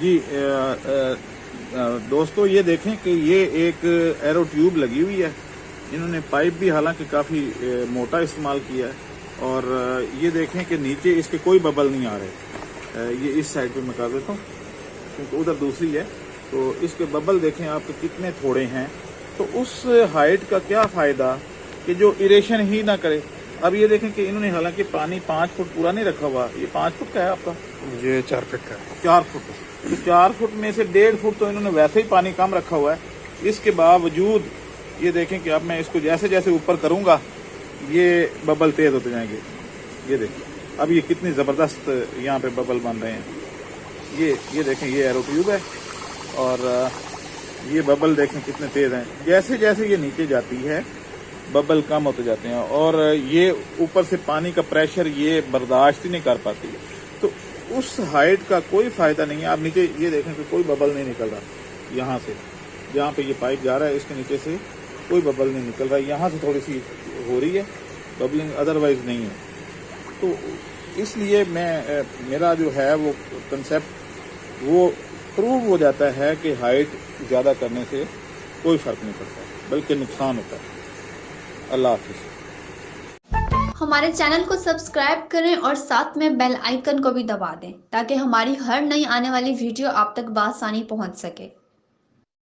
जी दोस्तों, ये देखें कि ये एक एरो ट्यूब लगी हुई है। इन्होंने पाइप भी हालांकि काफ़ी मोटा इस्तेमाल किया है। और ये देखें कि नीचे इसके कोई बबल नहीं आ रहे। ये इस साइड पे मैं कर देता हूँ क्योंकि उधर दूसरी है। तो इसके बबल देखें आपके कितने थोड़े हैं। तो उस हाइट का क्या फ़ायदा कि जो इरेशन ही ना करे। अब ये देखें कि इन्होंने हालांकि पानी 5 फुट पूरा नहीं रखा हुआ। ये 5 फुट का है आपका, ये 4 फीट का है। 4 फुट। तो 4 फुट में से 1.5 फुट तो इन्होंने वैसे ही पानी कम रखा हुआ है। इसके बावजूद ये देखें कि अब मैं इसको जैसे जैसे ऊपर करूंगा ये बबल तेज होते जाएंगे। ये देखिए अब ये कितनी ज़बरदस्त यहाँ पे बबल बन रहे हैं। ये देखें, ये एरो ट्यूब है और ये बबल देखें कितने तेज हैं। जैसे जैसे ये नीचे जाती है बबल कम होते जाते हैं और ये ऊपर से पानी का प्रेशर ये बर्दाश्त ही नहीं कर पाती है। तो उस हाइट का कोई फायदा नहीं है। आप नीचे ये देखें कि कोई बबल नहीं निकल रहा। यहाँ से जहाँ पे ये पाइप जा रहा है इसके नीचे से कोई बबल नहीं निकल रहा। यहाँ से थोड़ी सी हो रही है बबलिंग, अदरवाइज नहीं है। तो इसलिए मेरा जो है वो कंसेप्ट वो प्रूव हो जाता है कि हाइट ज़्यादा करने से कोई फ़र्क नहीं पड़ता बल्कि नुकसान होता है। अल्लाह हाफिज़। हमारे चैनल को सब्सक्राइब करें और साथ में बेल आइकन को भी दबा दें ताकि हमारी हर नई आने वाली वीडियो आप तक बआसानी पहुंच सके।